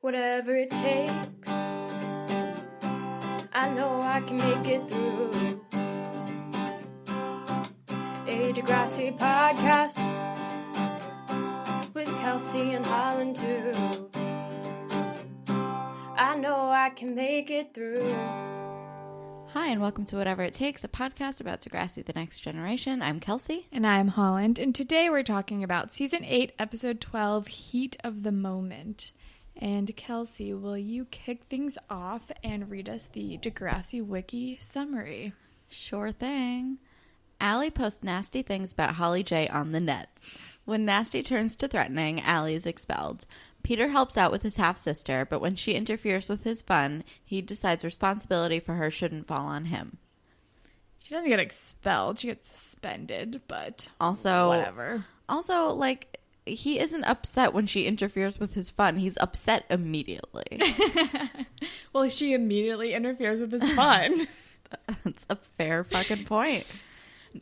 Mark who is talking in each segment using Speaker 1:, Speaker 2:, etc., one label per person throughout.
Speaker 1: whatever it takes. I know I can make it through. A Degrassi podcast with Kelsey and Holland too. I know I can make it through.
Speaker 2: Hi, and welcome to Whatever It Takes, a podcast about Degrassi the Next Generation. I'm Kelsey.
Speaker 3: And I'm Holland. And today we're talking about Season 8, Episode 12, Heat of the Moment. And Kelsey, will you kick things off and read us the Degrassi Wiki summary?
Speaker 2: Sure thing. Alli posts nasty things about Holly J on the net. When nasty turns to threatening, Alli is expelled. Peter helps out with his half-sister, but when she interferes with his fun, he decides responsibility for her shouldn't fall on him.
Speaker 3: She doesn't get expelled. She gets suspended, but
Speaker 2: also
Speaker 3: whatever.
Speaker 2: Also, like, he isn't upset when she interferes with his fun. He's upset immediately.
Speaker 3: Well, she immediately interferes with his fun.
Speaker 2: That's a fair fucking point.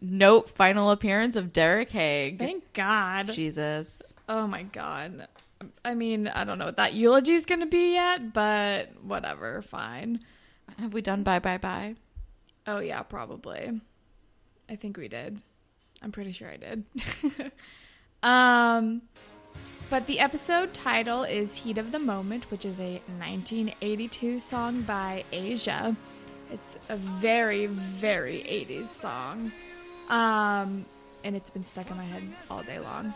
Speaker 2: Note, final appearance of Derek Haig.
Speaker 3: Thank God.
Speaker 2: Jesus.
Speaker 3: Oh my God. I mean, I don't know what that eulogy is going to be yet, but whatever, fine.
Speaker 2: Have we done bye, bye, bye?
Speaker 3: Oh, yeah, probably. I think we did. I'm pretty sure I did. But the episode title is Heat of the Moment, which is a 1982 song by Asia. It's a very, very 80s song. And it's been stuck in my head all day long.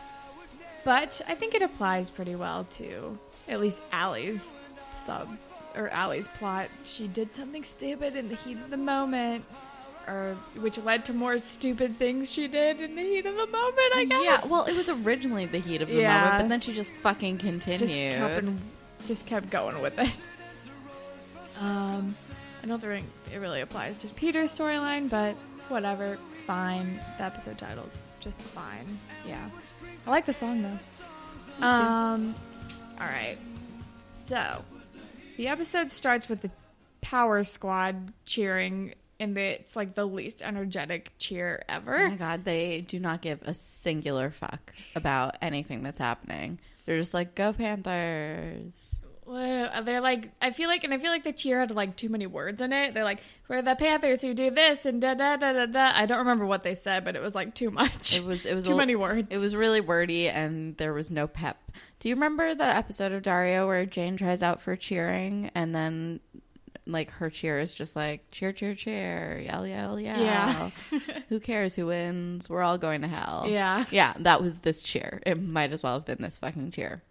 Speaker 3: But I think it applies pretty well to at least Alli's plot. She did something stupid in the heat of the moment, which led to more stupid things she did in the heat of the moment, I guess.
Speaker 2: Yeah, well, it was originally the heat of the moment, but then she just fucking continued.
Speaker 3: Just kept going with it. I don't think it really applies to Peter's storyline, but whatever. Fine. The episode title's just fine. Yeah. I like the song, though. All right. So, the episode starts with the Power Squad cheering, and it's like the least energetic cheer ever.
Speaker 2: Oh my God, they do not give a singular fuck about anything that's happening. They're just like, go Panthers.
Speaker 3: Well, they're like, I feel like the cheer had like too many words in it. They're like, we're the Panthers who do this and da da da da da. I don't remember what they said, but it was like too much.
Speaker 2: It was
Speaker 3: too many words.
Speaker 2: It was really wordy, and there was no pep. Do you remember the episode of Dario where Jane tries out for cheering, and then like her cheer is just like cheer, cheer, cheer, yell, yell, yell.
Speaker 3: Yeah.
Speaker 2: Who cares who wins? We're all going to hell.
Speaker 3: Yeah.
Speaker 2: Yeah, that was this cheer. It might as well have been this fucking cheer.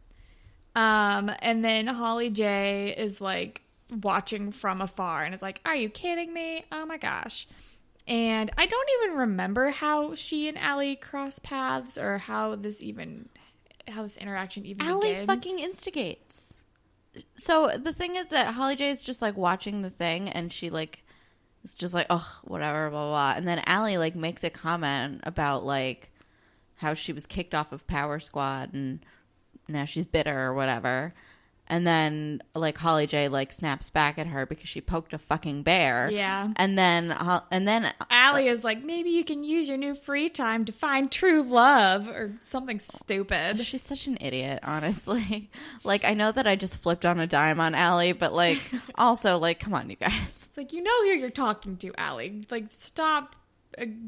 Speaker 3: And then Holly J is like watching from afar and is like, are you kidding me? Oh my gosh. And I don't even remember how she and Alli cross paths or how this interaction even
Speaker 2: Alli
Speaker 3: begins.
Speaker 2: fucking instigates. So the thing is that Holly J is just like watching the thing, and she like is just like, oh, whatever, blah, blah, blah. And then Alli like makes a comment about like how she was kicked off of Power Squad and now she's bitter or whatever. And then like Holly J like snaps back at her because she poked a fucking bear.
Speaker 3: Yeah.
Speaker 2: And then
Speaker 3: Alli is like, maybe you can use your new free time to find true love or something stupid.
Speaker 2: She's such an idiot, honestly. Like, I know that I just flipped on a dime on Alli, but like also like, come on, you guys.
Speaker 3: It's like, you know who you're talking to, Alli. Like, stop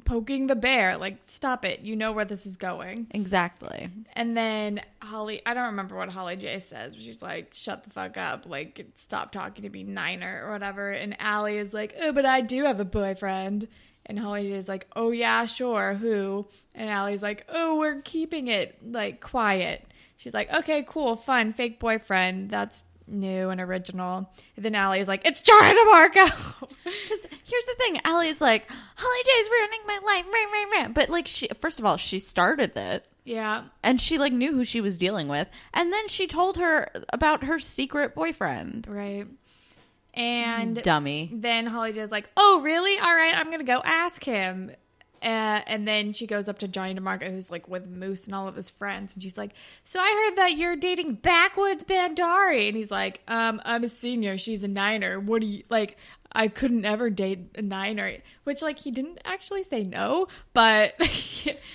Speaker 3: poking the bear. Like, stop it. You know where this is going.
Speaker 2: Exactly.
Speaker 3: And then Holly, I don't remember what Holly J says, but she's like, shut the fuck up. Like, stop talking to me, Niner, or whatever. And Alli is like, oh, but I do have a boyfriend. And Holly J is like, oh, yeah, sure. Who? And Alli's like, oh, we're keeping it, like, quiet. She's like, okay, cool, fun, fake boyfriend. That's new and original. And then Alli is like, it's Johnny DeMarco.
Speaker 2: Because here's the thing, Alli is like, Holly J's ruining my life, but like, she, first of all, she started it.
Speaker 3: Yeah.
Speaker 2: And she like knew who she was dealing with, and then she told her about her secret boyfriend.
Speaker 3: Right. And
Speaker 2: dummy.
Speaker 3: Then Holly J's like, oh, really? All right, I'm gonna go ask him. And then she goes up to Johnny DeMarco, who's like with Moose and all of his friends, and she's like, so I heard that you're dating Backwoods Bandari. And he's like, I'm a senior, she's a Niner. What do you like? I couldn't ever date a Niner. Which, like, he didn't actually say no, but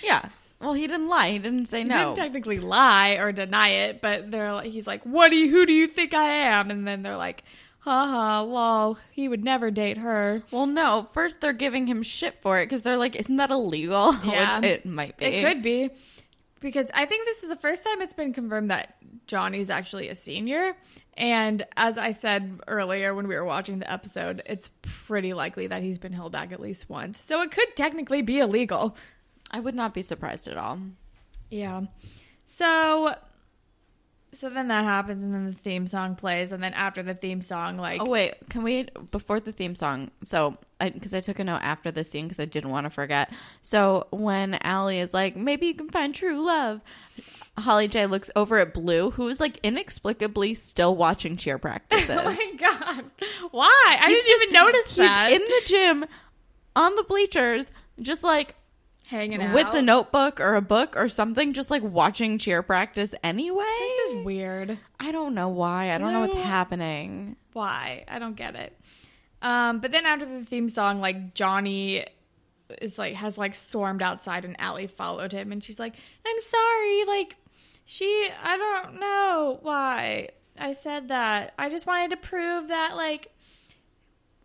Speaker 2: yeah. Well, he didn't lie. He didn't say
Speaker 3: He
Speaker 2: no.
Speaker 3: didn't technically lie or deny it, but he's like, who do you think I am? And then they're like, haha, lol, he would never date her.
Speaker 2: Well, no. First, they're giving him shit for it because they're like, isn't that illegal?
Speaker 3: Yeah.
Speaker 2: Which it might be.
Speaker 3: It could be. Because I think this is the first time it's been confirmed that Johnny's actually a senior. And as I said earlier when we were watching the episode, it's pretty likely that he's been held back at least once. So it could technically be illegal.
Speaker 2: I would not be surprised at all.
Speaker 3: Yeah. So then that happens, and then the theme song plays, and then after the theme song, like...
Speaker 2: Oh, wait. Can we... Before the theme song... So, because I took a note after the scene because I didn't want to forget. So, when Alli is like, maybe you can find true love, Holly J looks over at Blue, who is, like, inexplicably still watching cheer practices.
Speaker 3: Oh, my God. Why? I didn't even notice that.
Speaker 2: He's in the gym, on the bleachers, just, like...
Speaker 3: Hanging out.
Speaker 2: With a notebook or a book or something, just like watching cheer practice anyway.
Speaker 3: This is weird.
Speaker 2: I don't know why. I don't know what's happening.
Speaker 3: Why? I don't get it. But then after the theme song, like Johnny has stormed outside and Alli followed him and she's like, I'm sorry. Like I don't know why I said that. I just wanted to prove that like,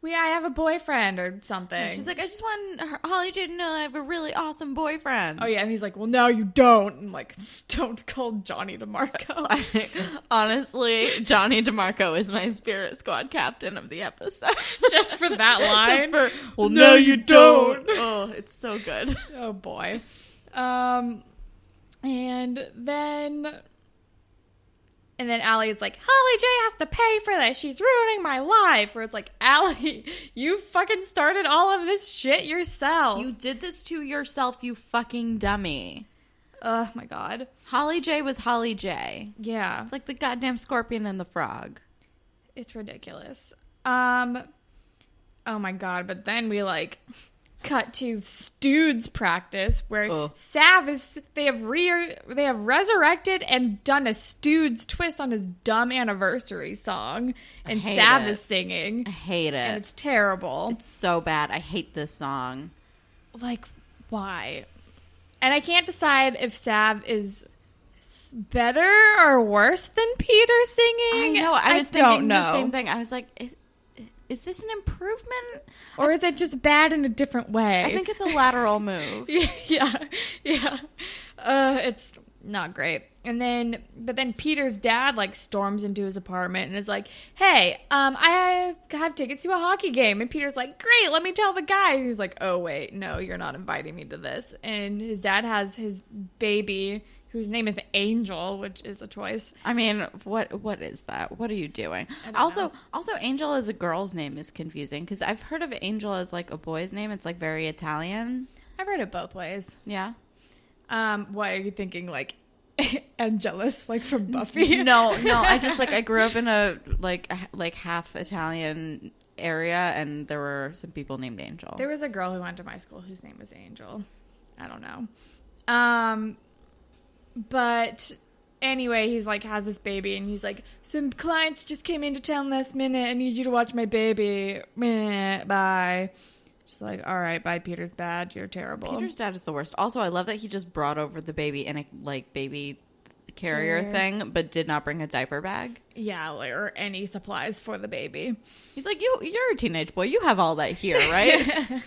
Speaker 3: I have a boyfriend or something.
Speaker 2: She's like, I just want Holly J to know I have a really awesome boyfriend.
Speaker 3: Oh, yeah. And he's like, well, no, you don't. And like, Stone Cold Johnny DeMarco.
Speaker 2: Honestly, Johnny DeMarco is my Spirit Squad captain of the episode.
Speaker 3: Just for that line?
Speaker 2: Well, no, you don't. Oh, it's so good.
Speaker 3: Oh, boy. And then Alli is like, Holly J has to pay for this. She's ruining my life. Where it's like, Alli, you fucking started all of this shit yourself.
Speaker 2: You did this to yourself, you fucking dummy.
Speaker 3: Oh, my God.
Speaker 2: Holly J was Holly J.
Speaker 3: Yeah.
Speaker 2: It's like the goddamn scorpion and the frog.
Speaker 3: It's ridiculous. Oh, my God. But then we, like... cut to Stude's practice where Sav they have resurrected and done a Stude's twist on his dumb anniversary song and Sav is singing.
Speaker 2: I hate it.
Speaker 3: And it's terrible.
Speaker 2: It's so bad. I hate this song.
Speaker 3: Like, why? And I can't decide if Sav is better or worse than Peter singing.
Speaker 2: I know. I was
Speaker 3: don't
Speaker 2: thinking
Speaker 3: know.
Speaker 2: the same thing. I was like, is this an improvement?
Speaker 3: Or is it just bad in a different way?
Speaker 2: I think it's a lateral move.
Speaker 3: Yeah. It's not great. But then Peter's dad like storms into his apartment and is like, hey, I have tickets to a hockey game. And Peter's like, great, let me tell the guy. And he's like, oh, wait, no, you're not inviting me to this. And his dad has his baby, whose name is Angel, which is a choice.
Speaker 2: I mean, what is that? What are you doing? Also, Angel as a girl's name is confusing because I've heard of Angel as like a boy's name. It's like very Italian.
Speaker 3: I've heard it both ways.
Speaker 2: Yeah.
Speaker 3: What are you thinking? Like Angelus, like from Buffy?
Speaker 2: No. I just I grew up in a like half Italian area, and there were some people named Angel.
Speaker 3: There was a girl who went to my school whose name was Angel. I don't know. But anyway, he's like has this baby and he's like, some clients just came into town last minute. I need you to watch my baby. Meh, bye. She's like, all right, bye, Peter's dad. You're terrible.
Speaker 2: Peter's dad is the worst. Also, I love that he just brought over the baby in a like baby carrier thing, but did not bring a diaper bag.
Speaker 3: Yeah, or any supplies for the baby.
Speaker 2: He's like, you're a teenage boy. You have all that here, right?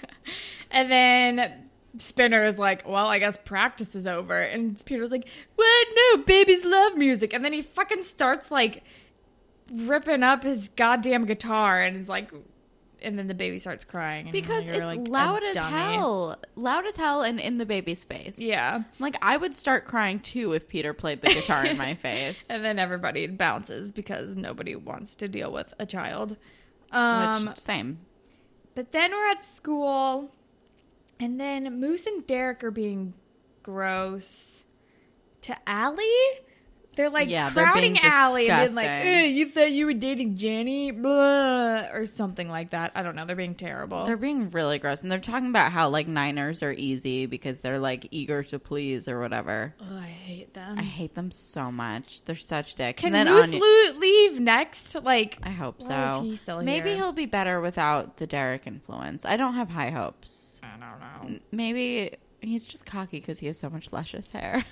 Speaker 3: And then Spinner is like, well, I guess practice is over. And Peter's like, what? No, babies love music. And then he fucking starts like ripping up his goddamn guitar and is like, and then the baby starts crying. And
Speaker 2: because it's
Speaker 3: like
Speaker 2: loud as hell. Loud as hell and in the baby's face.
Speaker 3: Yeah.
Speaker 2: Like, I would start crying too if Peter played the guitar in my face.
Speaker 3: And then everybody bounces because nobody wants to deal with a child.
Speaker 2: Same.
Speaker 3: But then we're at school, and then Moose and Derek are being gross to Alli. They're like crowding Alli and being like, you thought you were dating Jenny? Blah, or something like that. I don't know. They're being terrible.
Speaker 2: They're being really gross. And they're talking about how like Niners are easy because they're like eager to please or whatever.
Speaker 3: Oh, I hate them.
Speaker 2: I hate them so much. They're such dicks.
Speaker 3: Can
Speaker 2: and then
Speaker 3: Moose leave next? Like,
Speaker 2: I hope so.
Speaker 3: Why is he still
Speaker 2: Maybe
Speaker 3: here?
Speaker 2: he'll be better without the Derek influence. I don't have high hopes.
Speaker 3: I don't know.
Speaker 2: Maybe He's just cocky because he has so much luscious hair.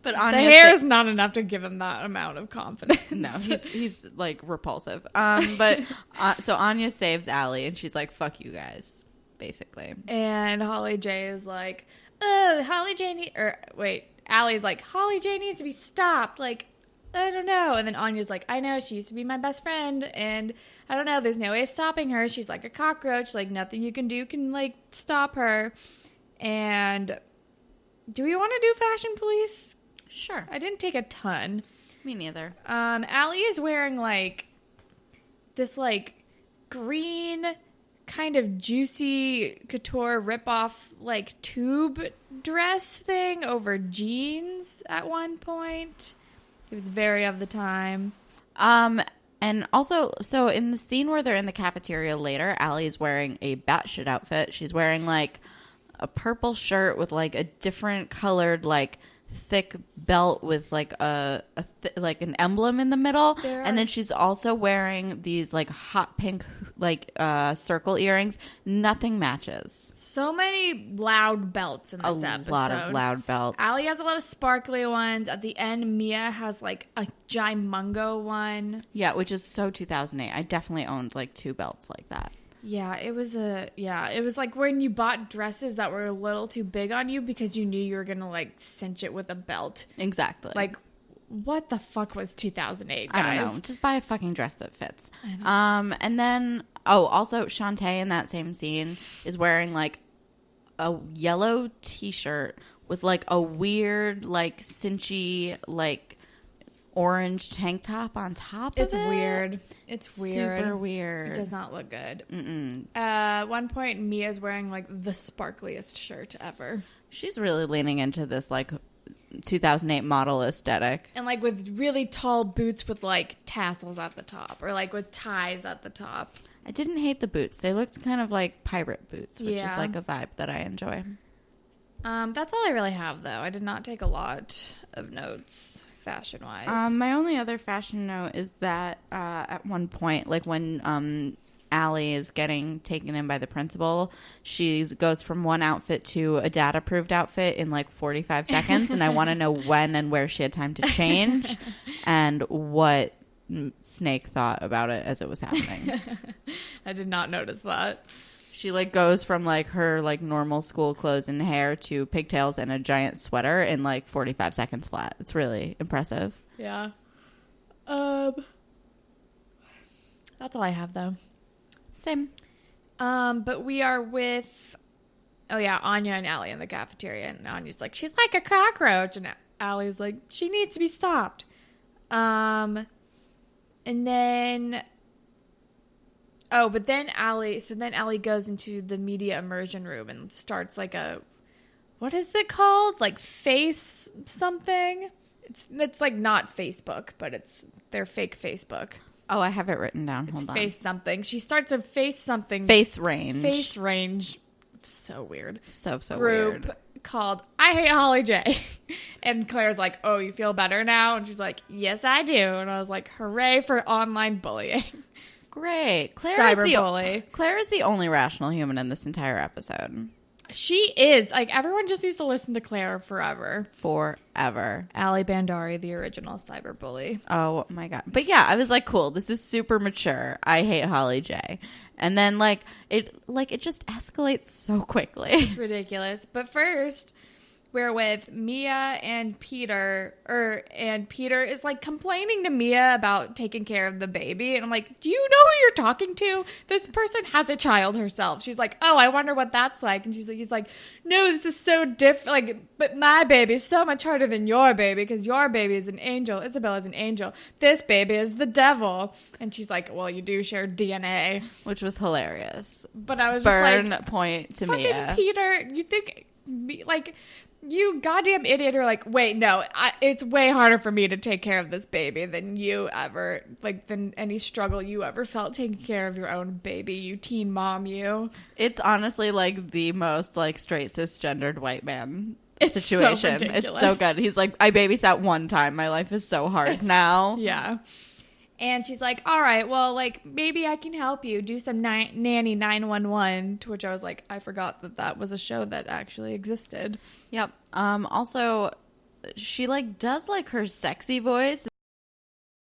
Speaker 2: But Anya
Speaker 3: the hair is not enough to give him that amount of confidence.
Speaker 2: No, he's like repulsive. But so Anya saves Alli, and she's like, "Fuck you guys," basically.
Speaker 3: And Holly J is like, Allie's like, Holly J needs to be stopped. Like, I don't know. And then Anya's like, I know, she used to be my best friend, and I don't know, there's no way of stopping her. She's like a cockroach. Like, nothing you can do can, like, stop her. And do we want to do fashion police?
Speaker 2: Sure.
Speaker 3: I didn't take a ton.
Speaker 2: Me neither.
Speaker 3: Alli is wearing, like, this, like, green kind of juicy couture ripoff, like, tube dress thing over jeans at one point. It was very of the time.
Speaker 2: And also, so in the scene where they're in the cafeteria later, Allie's wearing a batshit outfit. She's wearing, like, a purple shirt with, like, a different colored, like, thick belt with like like an emblem in the middle, and then she's also wearing these like hot pink like circle earrings. Nothing matches.
Speaker 3: So many loud belts in this episode. A lot of
Speaker 2: loud belts.
Speaker 3: Alli has a lot of sparkly ones. At the end, Mia has like a Jimungo one.
Speaker 2: Yeah, which is so 2008. I definitely owned like 2 belts like that.
Speaker 3: Yeah, it was like when you bought dresses that were a little too big on you because you knew you were going to like cinch it with a belt.
Speaker 2: Exactly.
Speaker 3: Like, what the fuck was 2008, guys?
Speaker 2: I don't know. Just buy a fucking dress that fits. And then, also Shantae in that same scene is wearing like a yellow t-shirt with like a weird like cinchy like orange tank top on top of it.
Speaker 3: It's weird. It's weird.
Speaker 2: Super weird.
Speaker 3: It does not look good. At one point, Mia's wearing like the sparkliest shirt ever.
Speaker 2: She's really leaning into this like 2008 model aesthetic.
Speaker 3: And like with really tall boots with like tassels at the top or like with ties at the top.
Speaker 2: I didn't hate the boots. They looked kind of like pirate boots, which
Speaker 3: Yeah.
Speaker 2: is like a vibe that I enjoy.
Speaker 3: That's all I really have though. I did not take a lot of notes. Fashion-wise.
Speaker 2: My only other fashion note is that at one point, like when Alli is getting taken in by the principal, she goes from one outfit to a dad-approved outfit in like 45 seconds, and I want to know when and where she had time to change and what Snake thought about it as it was happening.
Speaker 3: I did not notice that.
Speaker 2: She like goes from like her like normal school clothes and hair to pigtails and a giant sweater in like 45 seconds flat. It's really impressive.
Speaker 3: Yeah. That's all I have though.
Speaker 2: Same.
Speaker 3: But we are with Anya and Alli in the cafeteria, and Anya's like, she's like a cockroach, and Allie's like, she needs to be stopped. And then Alli goes into the media immersion room and starts like what is it called? Like face something? It's like not Facebook, but it's their fake Facebook.
Speaker 2: Oh, I have it written down. Hold on.
Speaker 3: Face something. She starts a face something.
Speaker 2: Face range.
Speaker 3: Face range. It's so weird.
Speaker 2: So
Speaker 3: Group
Speaker 2: weird.
Speaker 3: Called I Hate Holly J. And Claire's like, oh, you feel better now? And she's like, yes, I do. And I was like, hooray for online bullying.
Speaker 2: Great. Claire is the only rational human in this entire episode.
Speaker 3: She is. Like, everyone just needs to listen to Claire forever.
Speaker 2: Forever.
Speaker 3: Alli Bandari, the original cyberbully.
Speaker 2: Oh, my God. But yeah, I was like, cool. This is super mature. I hate Holly J. And then, it just escalates so quickly.
Speaker 3: It's ridiculous. But first, we're with Mia and Peter, and Peter is like complaining to Mia about taking care of the baby. And I'm like, do you know who you're talking to? This person has a child herself. She's like, oh, I wonder what that's like. And he's like, no, this is so different. Like, but my baby is so much harder than your baby because your baby is an angel. Isabella's an angel. This baby is the devil. And she's like, well, you do share DNA.
Speaker 2: Which was hilarious.
Speaker 3: But I was
Speaker 2: Burn
Speaker 3: just like,
Speaker 2: point to
Speaker 3: fucking
Speaker 2: Mia.
Speaker 3: Peter, you think, like, you goddamn idiot are like, wait, no, it's way harder for me to take care of this baby than you ever, like, than any struggle you ever felt taking care of your own baby, you teen mom, you.
Speaker 2: It's honestly like the most like straight cisgendered white man
Speaker 3: It's
Speaker 2: situation.
Speaker 3: so ridiculous.
Speaker 2: It's so good. He's like, I babysat one time. My life is so hard now.
Speaker 3: Yeah. And she's like, all right, well, like, maybe I can help you do some Nanny 911, to which I was like, I forgot that was a show that actually existed.
Speaker 2: Yep. Also, she, like, does, like, her sexy voice.